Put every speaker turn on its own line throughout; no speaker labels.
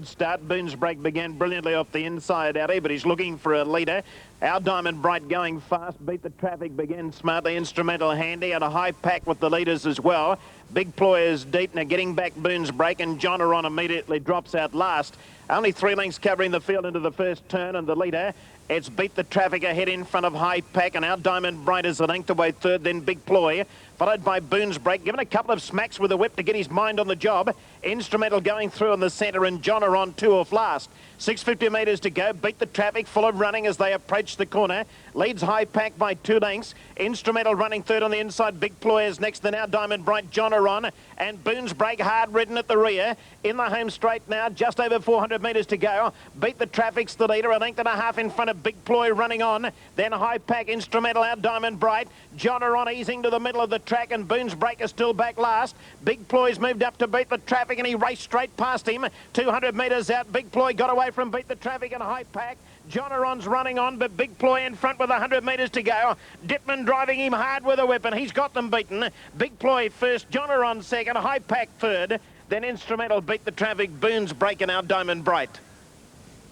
good start. Boonsbreak began brilliantly off the inside out here, but he's looking for a leader. Our Diamond Bright going fast. Beat the Traffic began smartly. Instrumental handy and a high pack with the leaders as well. Big Ploy is deep now, getting back Boonsbreak, and John Aron immediately drops out last. Only 3 lengths covering the field into the first turn, and the leader, it's Beat the Traffic ahead in front of High Pack, and Our Diamond Bright is a length away third, then Big Ploy, followed by Boonsbreak, given a couple of smacks with the whip to get his mind on the job. Instrumental going through in the centre, and John Aron 2 off last. 650 metres to go. Beat the Traffic, full of running as they approach the corner. Leads High Pack by 2 lengths. Instrumental running third on the inside. Big Ploy is next, then Our Diamond Bright, John Aron, and Boonsbreak hard ridden at the rear. In the home straight now, just over 400 metres to go. Beat the Traffic's the leader, a length and a half in front of Big Ploy running on. Then High Pack, Instrumental, Our Diamond Bright. John Aron easing to the middle of the track, and Boonsbreak is still back last. Big Ploy's moved up to Beat the Traffic, and he raced straight past him. 200 metres out, Big Ploy got away from Beat the Traffic and High Pack. John Aron's running on, but Big Ploy in front with 100 metres to go. Dipman driving him hard with a whip, and he's got them beaten. Big Ploy first, John Aron second, High Pack third. Then Instrumental, Beat the Traffic, Boonsbreak and Our Diamond Bright.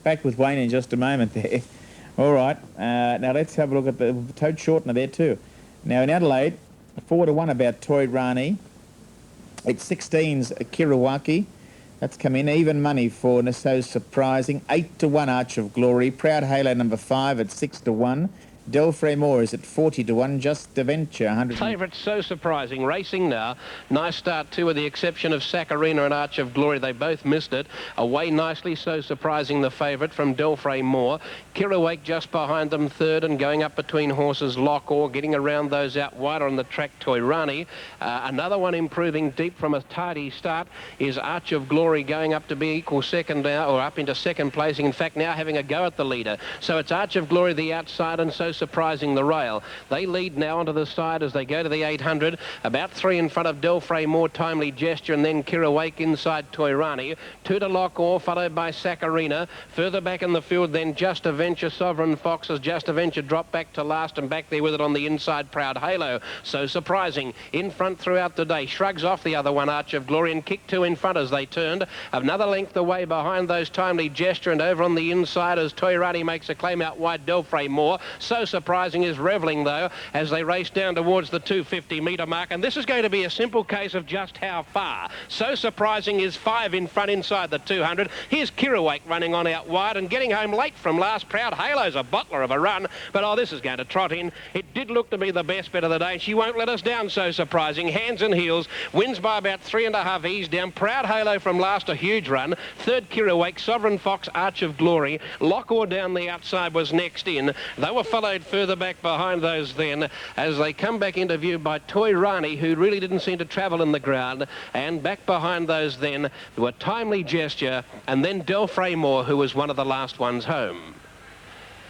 Back with Wayne in just a moment there. All right, now let's have a look at the Toad Shortener there too. Now in Adelaide, 4 to 1 about Toy Rani. It's 16's Kirawaki. That's come in. Even money for So Surprising. 8 to 1 Arch of Glory. Proud Halo number 5 at 6 to 1. Delfray Moore is at 40 to 1. Just a Venture, 100.
Favourite So Surprising, racing now. Nice start too, with the exception of Saccharina and Arch of Glory. They both missed it. Away nicely, So Surprising, the favourite from Delfray Moore. Kirawake just behind them third, and going up between horses Lockor, getting around those out wider on the track, Toy Rani. Another one improving deep from a tardy start is Arch of Glory, going up to be equal second now, or up into second placing. In fact, now having a go at the leader. So it's Arch of Glory the outside, and So Surprising the rail. They lead now onto the side as they go to the 800. About 3 in front of Delfray Moore, Timely Gesture, and then Kirawake inside Toy Rani. 2 to Lockor, followed by Saccharina. Further back in the field, then Just a Venture, Sovereign Fox, as Just a Venture dropped back to last, and back there with it on the inside, Proud Halo. So Surprising in front throughout the day. Shrugs off the other one, Arch of Glory, and kicked 2 in front as they turned. Another length away behind those, Timely Gesture, and over on the inside as Toy Rani makes a claim out wide, Delfray Moore. So Surprising is revelling though as they race down towards the 250 metre mark, and this is going to be a simple case of just how far. So Surprising is 5 in front inside the 200. Here's Kirawake running on out wide and getting home late from last. Proud Halo's a bottler of a run, but oh, this is going to trot in. It did look to be the best bet of the day, and she won't let us down. So Surprising, hands and heels, wins by about 3.5 ease down. Proud Halo from last, a huge run. Third Kirawake, Sovereign Fox, Arch of Glory. Lockor down the outside was next in. They were followed further back behind those then as they come back into view by Toy Rani, who really didn't seem to travel in the ground, and back behind those then were Timely Gesture, and then Delfray Moore, who was one of the last ones home.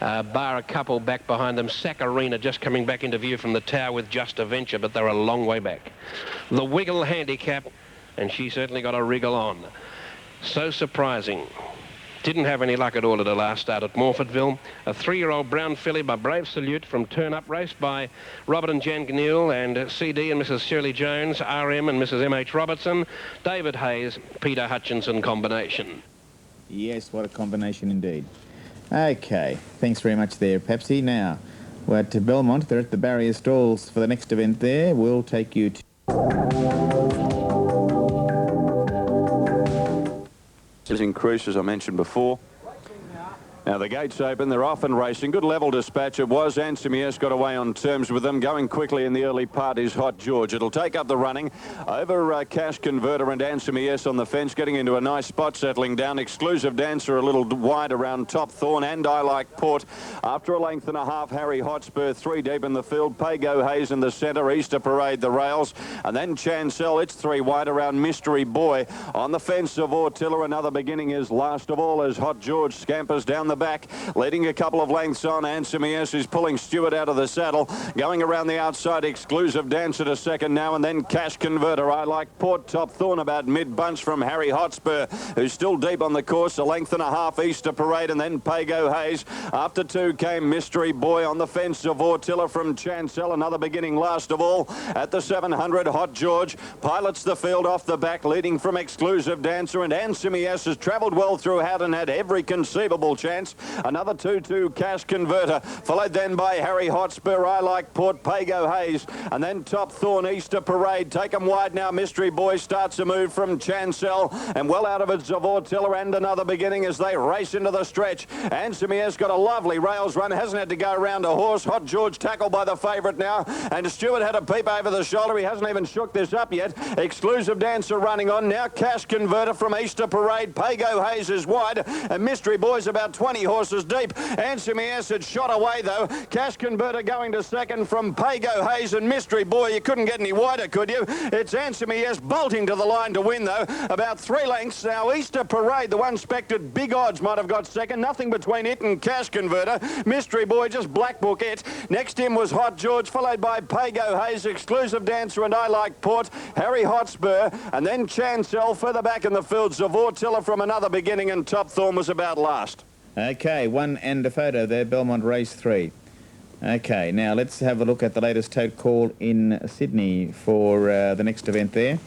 Bar a couple back behind them. Saccharina just coming back into view from the tower with Just a Venture, but they're a long way back. The Wiggle handicap, and she certainly got a wriggle on. So Surprising didn't have any luck at all at her last start at Morfordville. A 3-year-old brown filly by Brave Salute from Turn Up, raced by Robert and Jan Gneil and CD and Mrs. Shirley Jones, RM and Mrs. M.H. Robertson, David Hayes, Peter Hutchinson combination.
Yes, what a combination indeed. Okay, thanks very much there, Pepsi. Now, we're at Belmont. They're at the barrier stalls for the next event there. We'll take you to...
In Cruise, as I mentioned before. Now the gates open, they're off and racing. Good level dispatch it was. Ansimius got away on terms with them. Going quickly in the early part is Hot George. It'll take up the running over Cash Converter and Ansimius on the fence, getting into a nice spot, settling down. Exclusive Dancer a little wide around Top Thorn, and I Like Port. After a length and a half, Harry Hotspur 3 deep in the field. Pago Hayes in the centre. Easter Parade the rails, and then Chancel, it's 3 wide around Mystery Boy. On the fence of Ortilla, another beginning is last of all as Hot George scampers down the the back, leading a couple of lengths on. Ansimius is pulling Stewart out of the saddle. Going around the outside, Exclusive Dancer to second now, and then Cash Converter. I Like Port, top thorn about mid-bunch from Harry Hotspur, who's still deep on the course. A length and a half Easter Parade, and then Pago Hayes. After two came Mystery Boy on the fence of Ortilla from Chancel. Another beginning last of all at the 700. Hot George pilots the field off the back, leading from Exclusive Dancer, and Ansimius has travelled well through Houghton, had every conceivable chance. Another 2-2 Cash Converter, followed then by Harry Hotspur, I Like Port, Pago Hayes, and then Top Thorn, Easter Parade. Take them wide now. Mystery Boy starts a move from Chancel, and well out of it Zavortilla, and another beginning as they race into the stretch. Ansimius got a lovely rails run, hasn't had to go around a horse. Hot George tackled by the favourite now, and Stewart had a peep over the shoulder. He hasn't even shook this up yet. Exclusive Dancer running on now. Cash Converter from Easter Parade. Pago Hayes is wide, and Mystery Boy's about 20 horses deep. Ansimius had shot away though. Cash Converter going to second from Pago Hayes and Mystery Boy. You couldn't get any wider, could you? It's Ansimius bolting to the line to win though. About 3 lengths now. Easter Parade, the one expected big odds, might have got second. Nothing between it and Cash Converter. Mystery Boy just black book it. Next in was Hot George, followed by Pago Hayes, Exclusive Dancer, and I Like Port. Harry Hotspur, and then Chancel. Further back in the fields of Ortilla from Another Beginning, and Top Thorn was about last.
Okay, 1 and a photo there, Belmont Race 3. Okay, now let's have a look at the latest tote call in Sydney for the next event there.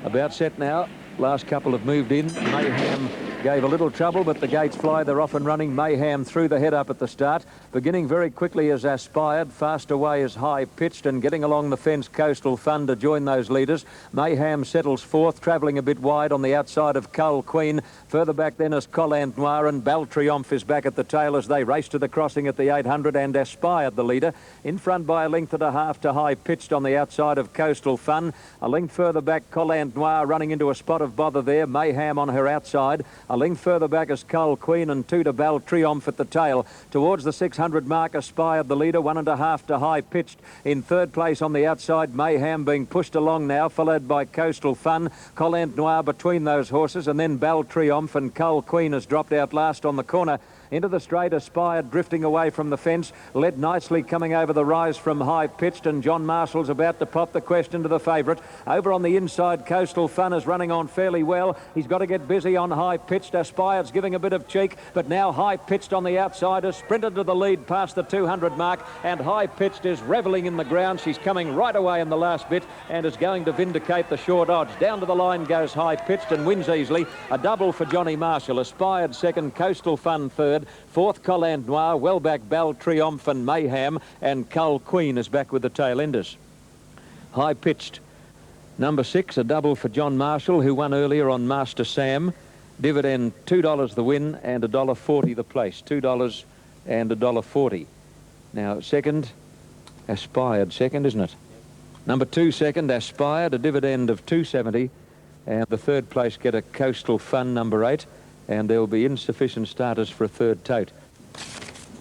About set now. Last couple have moved in. Mayhem gave a little trouble, but the gates fly. They're off and running. Mayhem threw the head up at the start. Beginning very quickly as Aspired. Fast away as High Pitched, and getting along the fence Coastal Fun to join those leaders. Mayhem settles fourth, travelling a bit wide on the outside of Cull Queen. Further back then is Collant Noir, and Bal Triomphe is back at the tail as they race to the crossing at the 800, and Aspired the leader. In front by a length and a half to High Pitched on the outside of Coastal Fun. A length further back, Collant Noir running into a spot of bother there. Mayhem on her outside. A length further back is Cull Queen, and 2 to Bal Triomphe at the tail. Towards the 600 mark, Aspired the leader, 1.5 to High Pitched. In third place on the outside, Mayhem being pushed along now, followed by Coastal Fun. Collant Noir between those horses, and then Bal Triomphe, and Cull Queen has dropped out last on the corner. Into the straight, Aspired drifting away from the fence, led nicely coming over the rise from High Pitched, and John Marshall's about to pop the question to the favourite. Over on the inside, Coastal Fun is running on fairly well. He's got to get busy on High Pitched. Aspired's giving a bit of cheek, but now High Pitched on the outside has sprinted to the lead past the 200 mark, and High Pitched is revelling in the ground. She's coming right away in the last bit and is going to vindicate the short odds. Down to the line goes High Pitched and wins easily. A double for Johnny Marshall. Aspired second, Coastal Fun third. Fourth, Collant Noir, well back Bal Triomphe and Mayhem, and Cull Queen is back with the tail enders. High Pitched, number 6, a double for John Marshall, who won earlier on Master Sam. Dividend $2 the win and $1.40 the place. $2 and $1.40. Now second, Aspired second, isn't it? Number 2 second, Aspired, a dividend of $2.70, and the third place get a Coastal Fun number 8. And there will be insufficient starters for a third tote.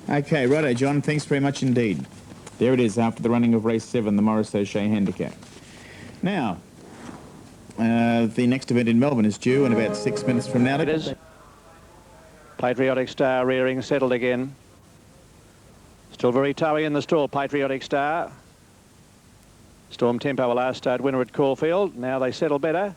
Okay, righto, John. Thanks very much indeed. There it is after the running of race 7, the Morris O'Shea Handicap. Now, the next event in Melbourne is due in about 6 minutes from now.
It is. Patriotic Star rearing, settled again. Still very towy in the stall, Patriotic Star. Storm Tempo, a last start winner at Caulfield. Now they settle better.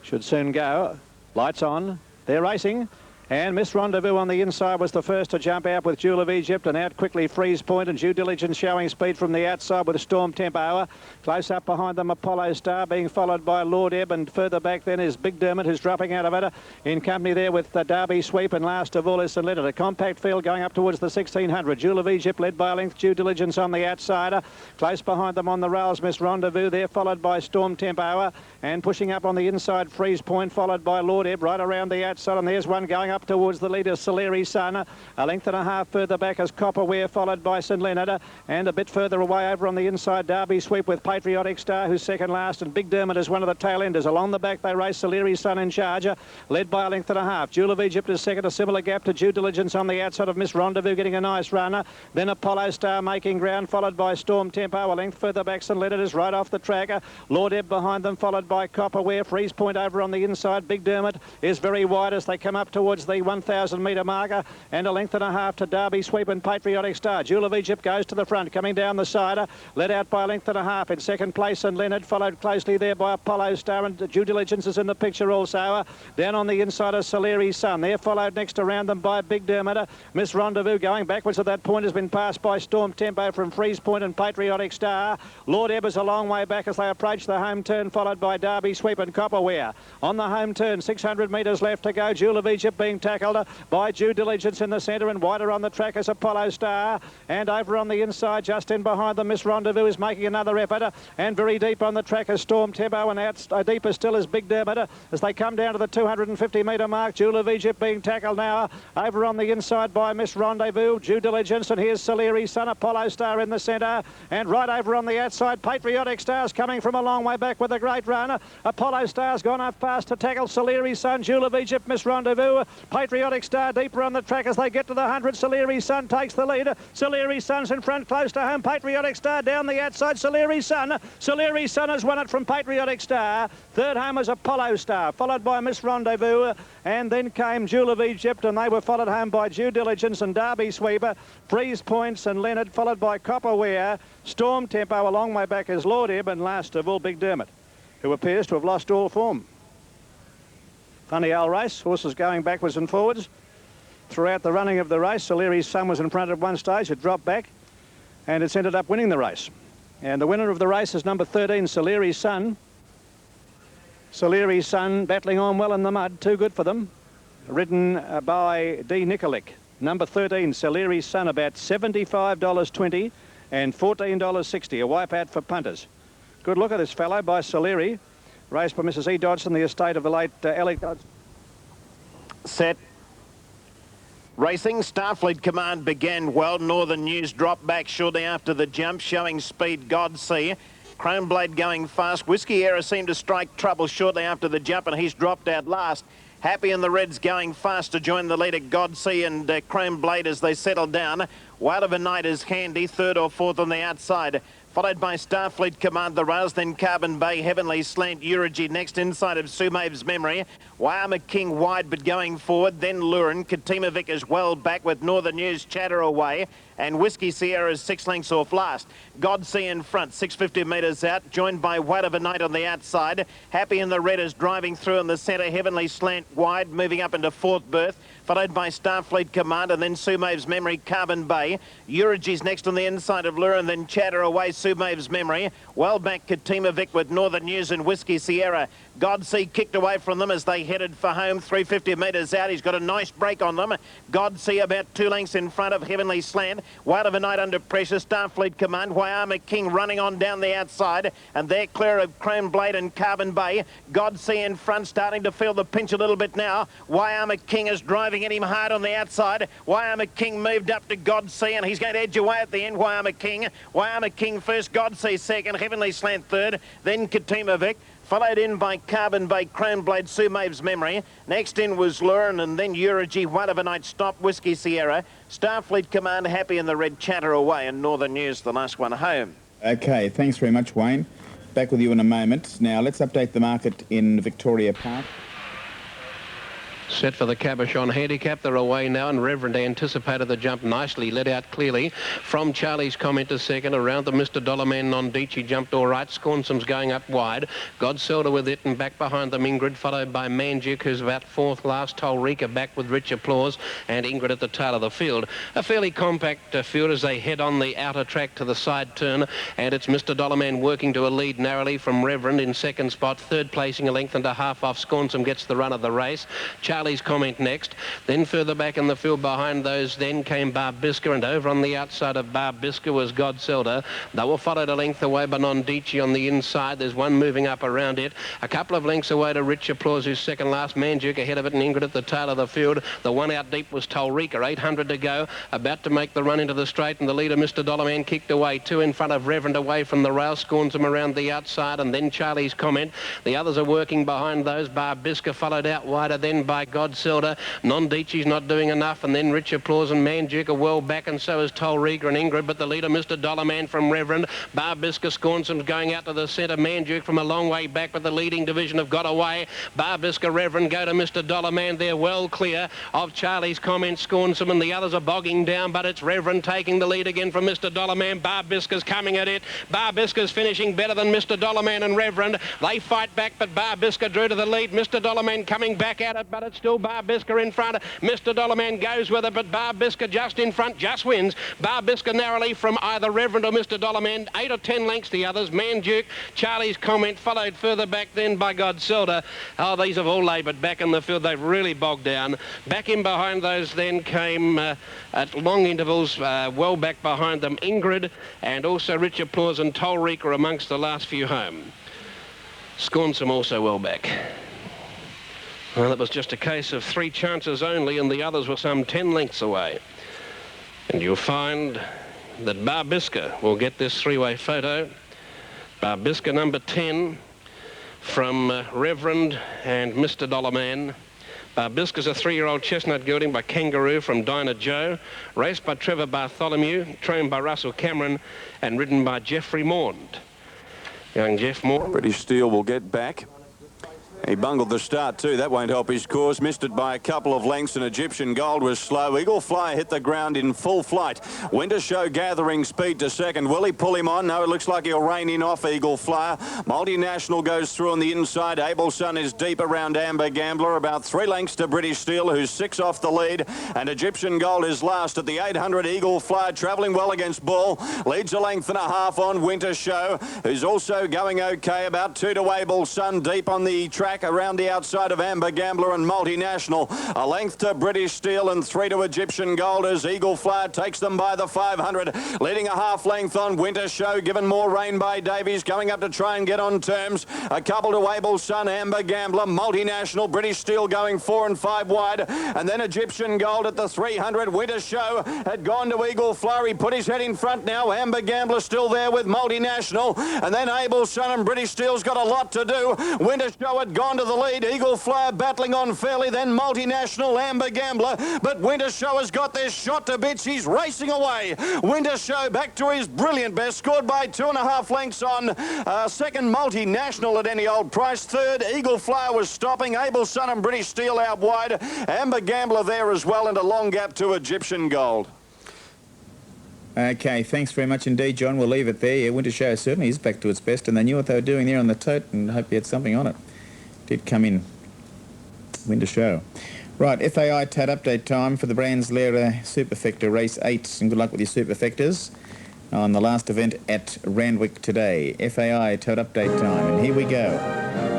Should soon go. Lights on. They're racing. And Miss Rendezvous on the inside was the first to jump out with Jewel of Egypt, and out quickly Freeze Point and Due Diligence showing speed from the outside with Storm Tempo. Close up behind them Apollo Star being followed by Lord Ebb, and further back then is Big Dermot, who's dropping out of it in company there with the Derby Sweep, and last of all is St Leonard. A compact field going up towards the 1600. Jewel of Egypt led by a length, Due Diligence on the outsider. Close behind them on the rails Miss Rendezvous there, followed by Storm Tempo, and pushing up on the inside Freeze Point, followed by Lord Ebb right around the outside, and there's one going up towards the leader Saleri Sun. A length and a half further back as Copperware, followed by St Leonard, and a bit further away over on the inside Derby Sweep with Patriotic Star, who's second last, and Big Dermot is one of the tail enders. Along the back they race Saleri Sun in charge, led by a length and a half. Jewel of Egypt is second, a similar gap to Due Diligence on the outside of Miss Rendezvous, getting a nice runner. Then Apollo Star making ground, followed by Storm Tempo. A length further back St Leonard is right off the track. Lord Ebb behind them, followed by Copperware. Freeze Point over on the inside. Big Dermot is very wide as they come up towards towards the 1,000 metre marker, and a length and a half to Derby Sweep and Patriotic Star. Jewel of Egypt goes to the front, coming down the side, led out by a length and a half. In second place, and Leonard, followed closely there by Apollo Star, and Due Diligence is in the picture also. Down on the inside of Soleri's Sun. They're followed next around them by Big Dermot. Miss Rendezvous going backwards at that point has been passed by Storm Tempo from Freeze Point and Patriotic Star. Lord Ebber's a long way back as they approach the home turn, followed by Derby Sweep and Copperware. On the home turn, 600 metres left to go. Jewel of Egypt being tackled by Due Diligence in the centre, and wider on the track is Apollo Star. And over on the inside, just in behind them, Miss Rendezvous is making another effort. And very deep on the track is Storm Tempo, and out deeper still is Big Dermot as they come down to the 250 metre mark. Jewel of Egypt being tackled now over on the inside by Miss Rendezvous, Due Diligence, and here's Soleri's Sun, Apollo Star in the centre, and right over on the outside, Patriotic Star's coming from a long way back with a great run. Apollo Star's gone up fast to tackle Soleri's Sun, Jewel of Egypt, Miss Rendezvous, Patriotic Star deeper on the track as they get to the 100. Soleri's Sun takes the lead. Soleri's Sun's in front, close to home. Patriotic Star down the outside. Soleri's Sun. Soleri's Sun has won it from Patriotic Star. Third home is Apollo Star, followed by Miss Rendezvous, and then came Jewel of Egypt, and they were followed home by Due Diligence and Derby Sweeper, Freeze Points and Leonard, followed by Copperware. Storm Tempo a long way back is Lord Ebb, and last of all Big Dermot, who appears to have lost all form. Funny old race, horses going backwards and forwards throughout the running of the race. Soleri's Sun was in front at one stage, it dropped back, and it's ended up winning the race. And the winner of the race is number 13, Soleri's Sun. Soleri's Sun battling on well in the mud, too good for them. Ridden by D. Nikolic. Number 13, Soleri's Sun, about $75.20 and $14.60, a wipeout for punters. Good look at this fellow by Soleri, raced by Mrs. E. Dodson, the estate of the late Ellie Dodson.
Set. Racing, Starfleet Command began well. Northern News dropped back shortly after the jump, showing speed Godsea. Chrome Blade going fast. Whiskey Era seemed to strike trouble shortly after the jump, and he's dropped out last. Happy and the Reds going fast to join the leader Godsea and Chrome Blade as they settle down. Wild of a Night is handy, third or fourth on the outside, followed by Starfleet Command, the rails, then Carbon Bay, Heavenly Slant, Eurygy next inside of Sumave's Memory. Wyama King wide but going forward, then Lurin. Katima Vic is well back with Northern News chatter away, and Whiskey Sierra is 6 lengths off last. Godsea in front, 650 metres out, joined by White of a Night on the outside. Happy in the Red is driving through in the centre, Heavenly Slant wide, moving up into fourth berth, followed by Starfleet Command, and then Sumave's Memory, Carbon Bay. Eurygy's next on the inside of Lurin, then chatter away, Sumave's Memory. Well back Katima Vic with Northern News and Whiskey Sierra. Godsea kicked away from them as they headed for home, 350 metres out. He's got a nice break on them. Godsea about 2 lengths in front of Heavenly Slant. Wild of a Night under pressure. Starfleet Command. Wyama King running on down the outside, and they're clear of Chrome Blade and Carbon Bay. Godsea in front, starting to feel the pinch a little bit now. Wyama King is driving at him hard on the outside. Wyama King moved up to Godsea, and he's going to edge away at the end. Wyama King first, Godsea second, Heavenly Slant third, then Katima Vic, followed in by Carbon Bay, Chrome Blade, Sumave's Memory. Next in was Lurin, and then Eurygy, Wild of a Night stop, Whiskey Sierra. Starfleet Command, Happy in the Red, chatter away, and Northern News, the last one home.
Okay, thanks very much, Wayne. Back with you in a moment. Now, let's update the market in Victoria Park.
Set for the Cabochon handicap. They're away now, and Reverend anticipated the jump nicely, led out clearly from Charlie's Comment to second. Around the Mr. Dollarman, Nondici jumped all right. Scornsom's going up wide. Godselda with it, and back behind them Ingrid, followed by Manjuk, who's about fourth last. Tolrika back with Rich Applause, and Ingrid at the tail of the field. A fairly compact field as they head on the outer track to the side turn, and it's Mr. Dollarman working to a lead narrowly from Reverend in second spot. Third placing, a length and a half off. Scornsom gets the run of the race. Charlie's Comment next. Then further back in the field behind those then came Barbiska, and over on the outside of Barbiska was Godselda. They were followed a length away by Nondici on the inside. There's one moving up around it. A couple of lengths away to Rich Applause, who's second last. Manjuk ahead of it, and Ingrid at the tail of the field. The one out deep was Tolrika, 800 to go. About to make the run into the straight, and the leader, Mr. Dollarman, kicked away. Two in front of Reverend away from the rail. Scorns him around the outside, and then Charlie's Comment. The others are working behind those. Barbiska followed out wider then by by Godselda. Nondici's not doing enough, and then Rich Applause and Manduke are well back, and so is Tolrega and Ingrid, but the leader, Mr. Dollarman from Reverend. Barbiska Scornsom's going out to the centre. Manduke from a long way back, but the leading division have got away. Barbiska, Reverend go to Mr. Dollarman. They're well clear of Charlie's Comment, Scornsom, and the others are bogging down, but it's Reverend taking the lead again from Mr. Dollarman. Barbiska's coming at it. Barbiska's finishing better than Mr. Dollarman and Reverend. They fight back, but Barbiska drew to the lead. Mr. Dollarman coming back at it, but it's still Barbiska in front. Mr. Dollarman goes with it, but Barbiska just in front, just wins. Barbiska narrowly from either Reverend or Mr. Dollarman, 8 or 10 lengths the others. Manduke, Charlie's Comment, followed further back then by Godselda. Oh, these have all laboured back in the field. They've really bogged down. Back in behind those then came, at long intervals, well back behind them, Ingrid, and also Rich Applause and Tolrega amongst the last few home. Scornsom also well back. Well, it was just a case of 3 chances only, and the others were some 10 lengths away. And you'll find that Barbiska will get this 3-way photo. Barbiska number 10 from Reverend and Mr. Dollarman. Barbiska's a 3-year-old chestnut gelding by Kangaroo from Dinah Joe, raced by Trevor Bartholomew, trained by Russell Cameron, and ridden by Jeffrey Maund. Young Jeff Maund.
British Steel will get back. He bungled the start too. That won't help his cause. Missed it by a couple of lengths, and Egyptian Gold was slow. Eagle Flyer hit the ground in full flight. Winter Show gathering speed to second. Will he pull him on? No, it looks like he'll rein in off Eagle Flyer. Multinational goes through on the inside. Able Sun is deep around Amber Gambler. About 3 lengths to British Steel, who's 6 off the lead. And Egyptian Gold is last at the 800. Eagle Flyer travelling well against Bull. Leads a length and a half on Winter Show, who's also going okay. About 2 to Able Sun, deep on the track around the outside of Amber Gambler and Multinational. A length to British Steel and 3 to Egyptian Gold as Eagle Flyer takes them by the 500. Leading a half length on Winter Show, given more rain by Davies, going up to try and get on terms. A couple to Able Sun, Amber Gambler, Multinational, British Steel going 4 and 5 wide. And then Egyptian Gold at the 300. Winter Show had gone to Eagle Flyer. He put his head in front now. Amber Gambler still there with Multinational. And then Able Sun and British Steel's got a lot to do. Winter Show had gone to the lead. Eagle Flyer battling on fairly, then Multinational, Amber Gambler, but Winter Show has got this shot to bits. He's racing away. Winter Show back to his brilliant best, scored by 2.5 lengths on second, Multinational at any old price. Third, Eagle Flyer was stopping. Able Sun and British Steel out wide. Amber Gambler there as well, and a long gap to Egyptian Gold.
Okay, thanks very much indeed, John. We'll leave it there. Yeah, Winter Show certainly is back to its best, and they knew what they were doing there on the tote, and hope you had something on it. Did come in. Winter Show. Right, FAI tote update time for the Brands Lera Superfecta Race 8, and good luck with your Superfectas on the last event at Randwick today. FAI tote update time, and here we go.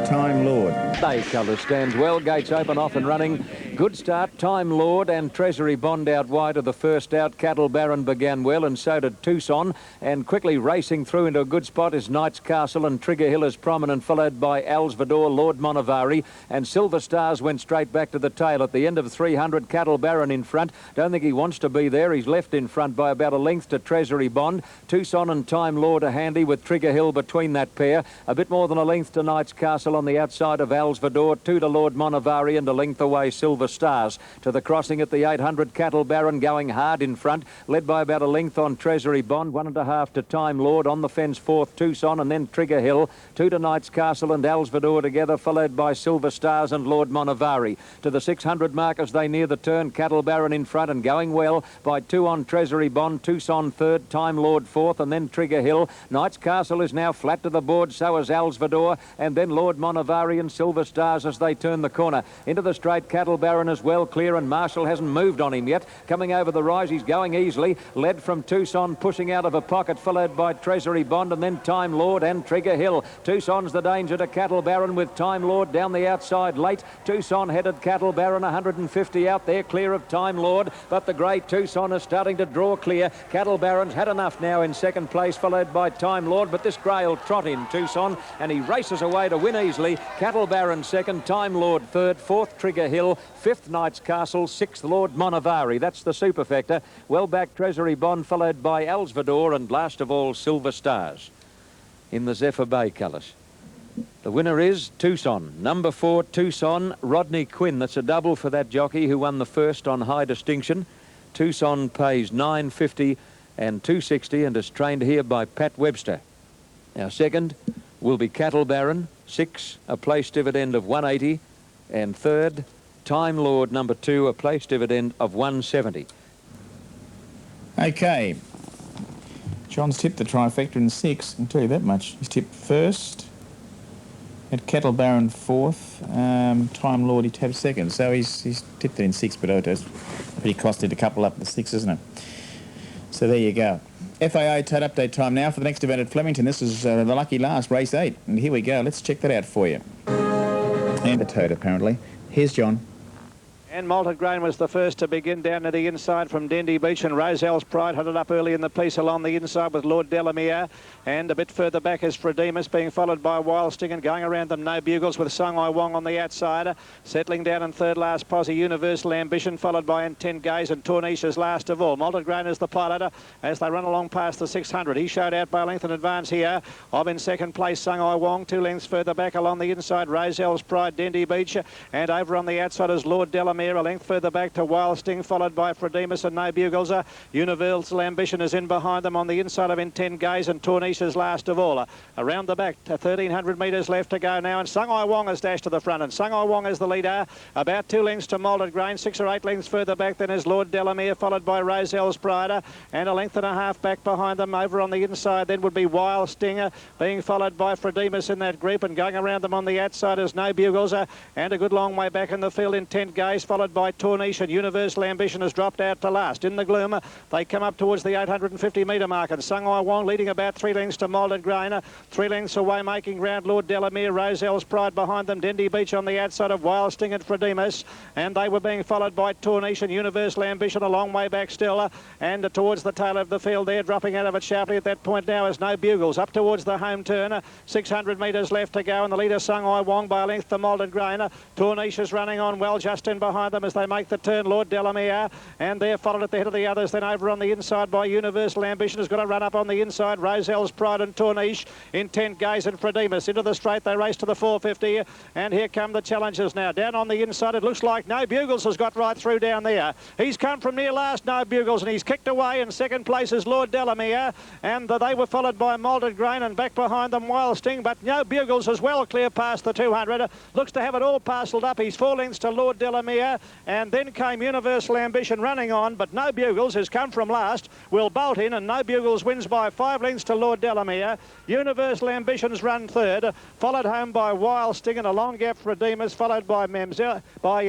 Time Lord.
Bay colour stands well, gates open, off and running. Good start, Time Lord and Treasury Bond out wide of the first out. Cattle Baron began well, and so did Tucson, and quickly racing through into a good spot is Knight's Castle, and Trigger Hill is prominent, followed by Alsvador, Lord Monavari, and Silver Stars went straight back to the tail at the end of 300. Cattle Baron in front. Don't think he wants to be there. He's left in front by about a length to Treasury Bond. Tucson and Time Lord are handy with Trigger Hill between that pair. A bit more than a length to Knight's Castle on the outside of Alsvador, 2 to Lord Monavari, and a length away Silver Stars. To the crossing at the 800, Cattle Baron going hard in front, led by about a length on Treasury Bond, 1.5 to Time Lord. On the fence, 4th Tucson, and then Trigger Hill, 2 to Knight's Castle and Alsvador together, followed by Silver Stars and Lord Monavari. To the 600 mark as they near the turn, Cattle Baron in front and going well by 2 on Treasury Bond, Tucson 3rd, Time Lord 4th, and then Trigger Hill. Knight's Castle is now flat to the board, so is Alsvador, and then Lord Monavari and Silver Stars as they turn the corner. Into the straight, Cattle Baron is well clear, and Marshall hasn't moved on him yet. Coming over the rise, he's going easily. Led from Tucson, pushing out of a pocket, followed by Treasury Bond, and then Time Lord and Trigger Hill. Tucson's the danger to Cattle Baron with Time Lord down the outside late. Tucson headed Cattle Baron 150 out there, clear of Time Lord, but the great Tucson is starting to draw clear. Cattle Baron's had enough now in second place, followed by Time Lord, but this grey will trot in Tucson, and he races away to win easily. Cattle Baron second, Time Lord third, 4th Trigger Hill, 5th Knight's Castle, 6th Lord Monavari. That's the Superfecta. Well back Treasury Bond, followed by Alsvador, and last of all Silver Stars in the Zephyr Bay colours. The winner is Tucson. Number 4, Tucson, Rodney Quinn. That's a double for that jockey who won the first on High Distinction. Tucson pays $9.50 and $2.60 and is trained here by Pat Webster. Our second will be Cattle Baron, 6, a place dividend of $1.80, and third, Time Lord number 2, a place dividend of $1.70.
Okay. John's tipped the trifecta in 6. I can tell you that much. He's tipped first. At Cattle Baron 4th. Time Lord he tapped second. So he's tipped it in 6, but it's pretty costed a couple up the 6, isn't it? So there you go. FAA tote update time now for the next event at Flemington. This is the lucky last, race 8. And here we go. Let's check that out for you. And a tote, apparently. Here's John.
And Malted Grain was the first to begin down to the inside from Dendy Beach, and Roselle's Pride had it up early in the piece along the inside with Lord Delamere, and a bit further back is Fredemus, being followed by Wild Sting, and going around them No Bugles with Sungai Wong on the outside. Settling down in third last posse Universal Ambition, followed by Intent Gaze and Tornisha's last of all. Malted Grain is the pilot as they run along past the 600. He showed out by length in advance here of in second place Sungai Wong, 2 lengths further back along the inside Roselle's Pride, Dendy Beach, and over on the outside is Lord Delamere, a length further back to Wild Sting, followed by Fredemus and No Bugles. Universal Ambition is in behind them on the inside of Intent Gaze and Tornisha's last of all. Around the back, 1,300 metres left to go now, and Sungai Wong has dashed to the front, and Sungai Wong is the leader, about 2 lengths to Malted Grain, 6 or 8 lengths further back then is Lord Delamere, followed by Roselle's Pride, and a length and a half back behind them. Over on the inside then would be Wild Sting, being followed by Fredemus in that group, and going around them on the outside is No Bugles, and a good long way back in the field Intent Gaze, followed by Tornish, and Universal Ambition has dropped out to last. In the gloom, they come up towards the 850 metre mark, and Sungai Wong leading about 3 lengths to Malted Grain, 3 lengths away making ground Lord Delamere, Roselle's Pride behind them, Dendy Beach on the outside of Wild Sting and Fredemus, and they were being followed by Tornish and Universal Ambition a long way back still, and towards the tail of the field there, dropping out of it sharply at that point now is No Bugles, up towards the home turn, 600 metres left to go, and the leader Sungai Wong by a length to Malted Grain. Tornish is running on well just in behind them as they make the turn, Lord Delamere, and they're followed at the head of the others. Then over on the inside by Universal Ambition has got to run up on the inside. Roselle's Pride and Tornish, Intent Gaze and Fredemus. Into the straight they race to the 450, and here come the challengers now. Down on the inside it looks like No Bugles has got right through down there. He's come from near last, No Bugles, and he's kicked away. In second place is Lord Delamere, and they were followed by Malted Grain, and back behind them Wild Sting, but No Bugles as well clear past the 200. Looks to have it all parcelled up. He's 4 lengths to Lord Delamere, and then came Universal Ambition running on, but No Bugles has come from last, will bolt in, and No Bugles wins by 5 lengths to Lord Delamere. Universal Ambition's run third, followed home by Wild Sting, and a long gap for Redeemers, followed by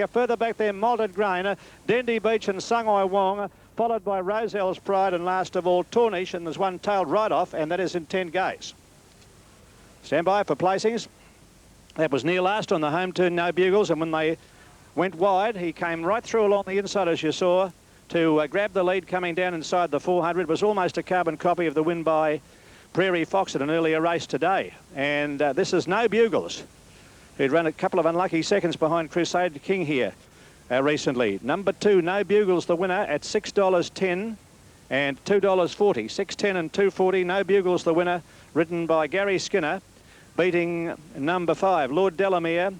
further back there Malted Grain, Dendy Beach and Sungai Wong, followed by Roselle's Pride, and last of all Tornish, and there's one tailed right off, and that is Intent Gaze. Stand by for placings. That was near last on the home turn, No Bugles, and when they went wide, he came right through along the inside, as you saw, to grab the lead coming down inside the 400. It was almost a carbon copy of the win by Prairie Fox at an earlier race today. And this is No Bugles, who'd run a couple of unlucky seconds behind Crusade King here recently. Number 2, No Bugles, the winner at $6.10 and $2.40. $6.10 and $2.40. No Bugles, the winner, ridden by Gary Skinner, beating number 5, Lord Delamere,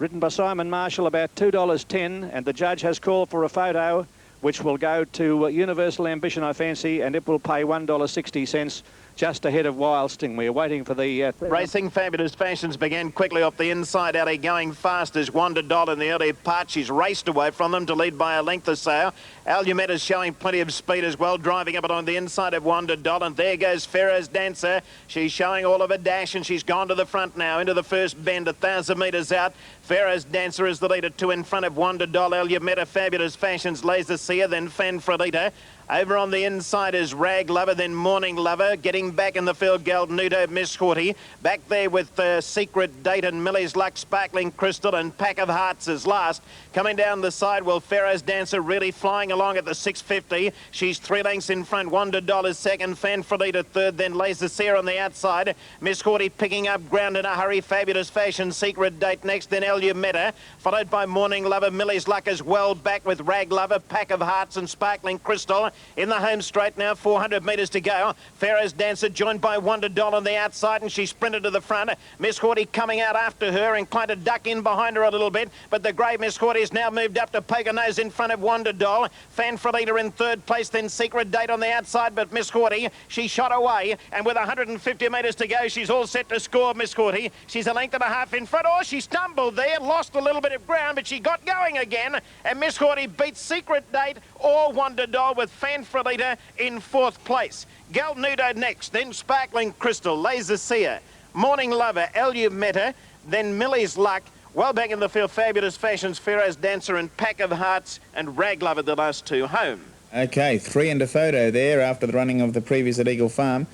ridden by Simon Marshall, about $2.10, and the judge has called for a photo which will go to Universal Ambition, I fancy, and it will pay $1.60 just ahead of Wild Sting. We're waiting for the...
Racing Fabulous Fashions began quickly off the inside alley, going fast as Wanda Doll in the early part. She's raced away from them to lead by a length or so. Alumet is showing plenty of speed as well, driving up it on the inside of Wanda Doll, and there goes Pharaoh's Dancer. She's showing all of her dash, and she's gone to the front now, into the first bend, 1,000 metres out. Pharaoh's Dancer is the leader, 2 in front of Wanda Doll, Alumet, Fabulous Fashions, Laser Seer, then Fanfredita. Over on the inside is Rag Lover, then Morning Lover. Getting back in the field, Galnudo, Miss Haughty. Back there with Secret Date and Millie's Luck, Sparkling Crystal, and Pack of Hearts is last. Coming down the side, well, Pharaoh's Dancer really flying along at the 650. She's 3 lengths in front. Wonder Dollar second, Fanfredita third, then Laser Seer on the outside. Miss Haughty picking up ground in a hurry. Fabulous Fashion, Secret Date next, then Elumeta, followed by Morning Lover. Millie's Luck is well back with Rag Lover, Pack of Hearts and Sparkling Crystal. In the home straight now, 400 metres to go. Pharaoh's Dancer joined by Wonder Doll on the outside, and she sprinted to the front. Miss Hawty coming out after her, inclined to duck in behind her a little bit, but the grey Miss Hawty has now moved up to Poconos in front of Wonder Doll. Fanfrelita in third place, then Secret Date on the outside, but Miss Hawty, she shot away, and with 150 metres to go, she's all set to score, Miss Hawty. She's a length and a half in front. Oh, she stumbled there, lost a little bit of ground, but she got going again, and Miss Hawty beats Secret Date or Wonder Doll with Fanfrelita in fourth place. Gal Nudo next, then Sparkling Crystal, Laser Seer, Morning Lover, Elumeta, then Millie's Luck. Well back in the field, Fabulous Fashions, Pharaoh's Dancer and Pack of Hearts and Rag Lover, the last two home.
Okay, 3 and a photo there after the running of the previous at Eagle Farm.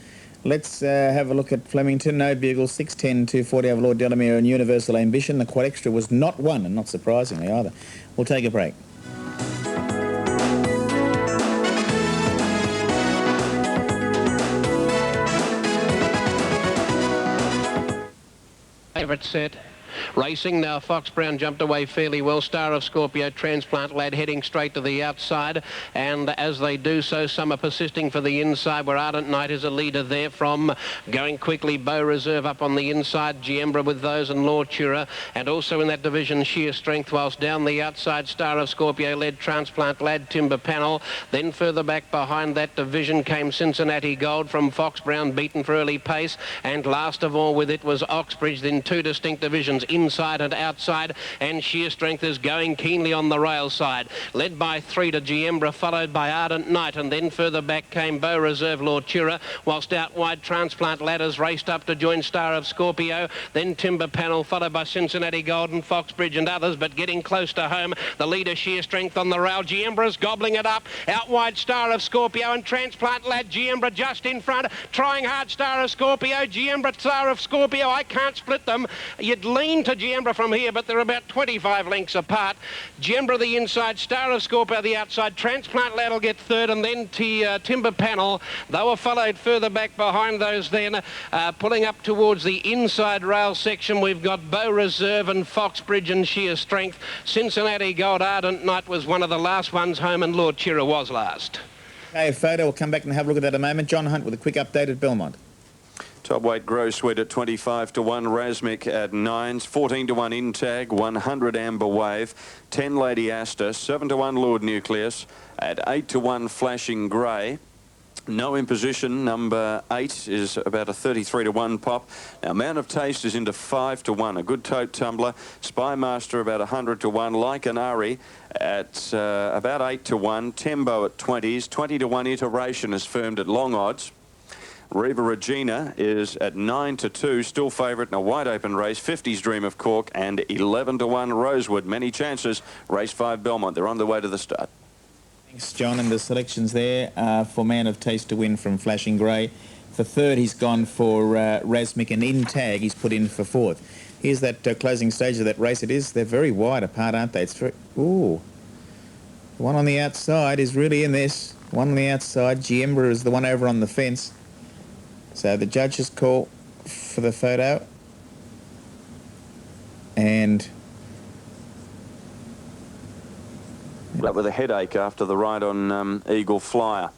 Let's have a look at Flemington, No Bugle, 610, 240 over Lord Delamere and Universal Ambition. The Quad Extra was not won, and not surprisingly either. We'll take a break.
Favourite set. Racing now, Fox Brown jumped away fairly well. Star of Scorpio, Transplant Lad heading straight to the outside, and as they do so, some are persisting for the inside, where Ardent Knight is a leader there from. Going quickly, Beau Reserve up on the inside, Giembra with those and Lortura, and also in that division Sheer Strength, whilst down the outside Star of Scorpio led Transplant Lad, Timber Panel. Then further back behind that division came Cincinnati Gold from Fox Brown, beaten for early pace, and last of all with it was Oxbridge. Then two distinct divisions, inside and outside, and Sheer Strength is going keenly on the rail side, led by 3 to Giembra, followed by Ardent Knight, and then further back came Beau Reserve, Lortura, whilst out wide Transplant Ladders raced up to join Star of Scorpio, then Timber Panel, followed by Cincinnati Gold and Foxbridge and others, but getting close to home, the leader Sheer Strength on the rail. Giembra's gobbling it up, out wide Star of Scorpio and Transplant Lad. Giembra just in front, trying hard Star of Scorpio, Giembra, Star of Scorpio. I can't split them. You'd lean to Giembra from here, but they're about 25 lengths apart. Giembra the inside, Star of Scorpio the outside, Transplant Lad will get third, and then Timber Panel. They were followed further back behind those then. Pulling up towards the inside rail section, we've got Beau Reserve and Foxbridge and Sheer Strength. Cincinnati Gold, Ardent Knight was one of the last ones home, and Lord Chira was last.
Okay, photo, we'll come back and have a look at that in a moment. John Hunt with a quick update at Belmont.
Top weight Grow Sweet at 25 to 1, Razmik at 9s, 14 to 1 Intag, 100 Amber Wave, 10 Lady Asta, 7 to 1 Lord Nucleus, at 8 to 1 Flashing Grey. No Imposition, number 8, is about a 33 to 1 pop. Now, Man of Taste is into 5 to 1. A Good Tote Tumbler. Spy Master about 100 to 1. Like an Ari at about 8 to 1. Tembo at 20s. 20 to 1 Iteration is firmed at long odds. Reva Regina is at 9 to 2, still favourite in a wide open race. 50's Dream of Cork and 11 to 1 Rosewood. Many chances. Race 5 Belmont. They're on the way to the start.
Thanks, John. And the selections there for Man of Taste to win from Flashing Grey. For third, he's gone for Razmik, and Intag he's put in for fourth. Here's that closing stage of that race. It is. They're very wide apart, aren't they? It's very... Ooh. The one on the outside is really in this. One on the outside. Giembra is the one over on the fence. So the judges call for the photo, and
With a headache after the ride on Eagle Flyer.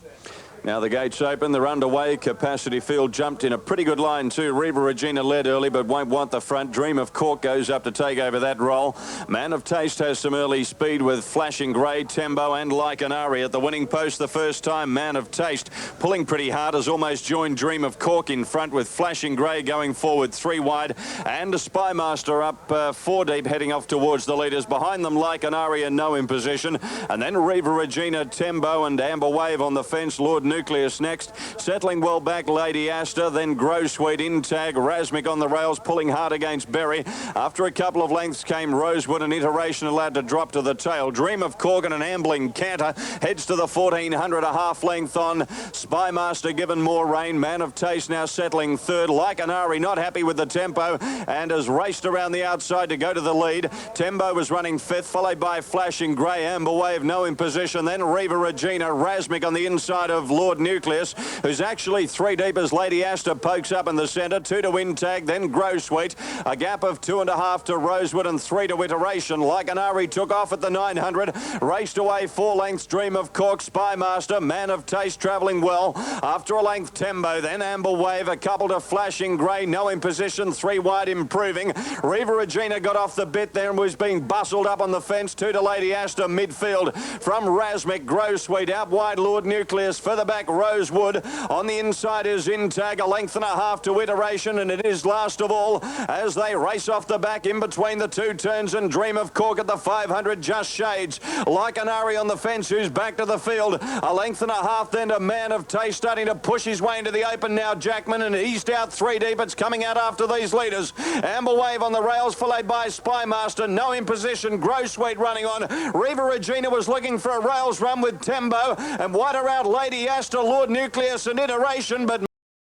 Now the gates open, they're underway. Capacity Field jumped in a pretty good line too. Reva Regina led early but won't want the front. Dream of Cork goes up to take over that role. Man of Taste has some early speed with Flashing Grey, Tembo and Like an Ari at the winning post the first time. Man of Taste pulling pretty hard has almost joined Dream of Cork in front, with Flashing Grey going forward 3 wide, and a Spy Master up 4 deep heading off towards the leaders. Behind them Like an Ari and No Imposition, and then Reva Regina, Tembo and Amber Wave on the fence. Lord Nucleus next, settling well back Lady Asta, then Grow Sweet, Intag, Razmik on the rails pulling hard against Berry. After a couple of lengths came Rosewood, and Iteration allowed to drop to the tail. Dream of Cork and an ambling canter heads to the 1400, a half length on. Spy Master given more rain. Man of Taste now settling third. Like an Ari not happy with the tempo and has raced around the outside to go to the lead. Tembo was running fifth, followed by Flashing Grey, Amber Wave, No Imposition, then Reva Regina, Razmik on the inside of Lord Nucleus, who's actually 3 deep as Lady Astor pokes up in the centre. 2 to Intag, then Grow Sweet. A gap of 2.5 to Rosewood and 3 to Iteration. Lycanari took off at the 900. Raced away 4 lengths. Dream of Cork, Spymaster, Man of Taste travelling well. After a length, Tembo, then Amber Wave, a couple to Flashing Grey, no in position, 3 wide improving. Riva Regina got off the bit there and was being bustled up on the fence. 2 to Lady Astor, midfield from Razmik. Grow Sweet, out wide Lord Nucleus, further back Rosewood. On the inside is Intag, a length and a half to Iteration, and it is last of all as they race off the back in between the 2 turns, and Dream of Cork at the 500 just shades. Lycanari on the fence, who's back to the field. A length and a half then to Man of Taste, starting to push his way into the open now, Jackman, and eased out 3 deep. It's coming out after these leaders. Amber Wave on the rails, followed by Spymaster. No in position. Grow Sweet running on. Riva Regina was looking for a rails run with Tembo, and wide around Lady Astor, Lord Nucleus and Iteration, but